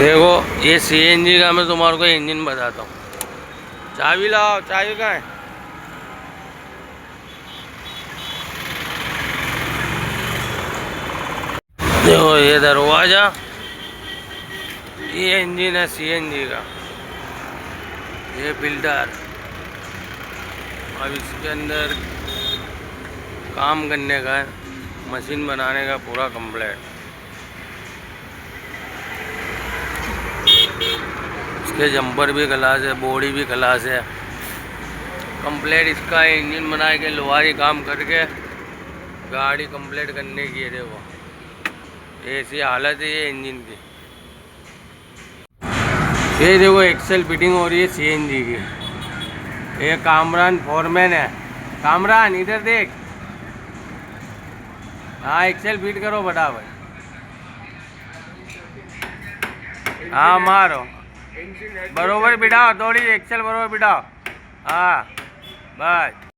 देखो ये सीएनजी का मैं तुम्हारे को इंजन बताता हूँ। चाबी लाओ, चाबी कहाँ है? देखो ये दरवाजा, ये इंजन है सीएनजी का। ये फिल्टर, अब इसके अंदर काम करने का है, मशीन बनाने का पूरा कंप्लीट। इसके जंपर भी खलास है, बॉडी भी खलास है, कंप्लीट इसका इंजन बना के लोहारी काम करके गाड़ी कंप्लीट करने की है। देखो ऐसी हालत है ये इंजन की। ये देखो एक्सेल फिटिंग हो रही है सीएनजी की। ये कामरान फोरमैन है। कामरान इधर देख। हाँ एक्सेल फिट करो फटाफट। हाँ मारो बरोबर बिठाओ, थोड़ी एक्सेल बरोबर बिठाओ। हाँ बस।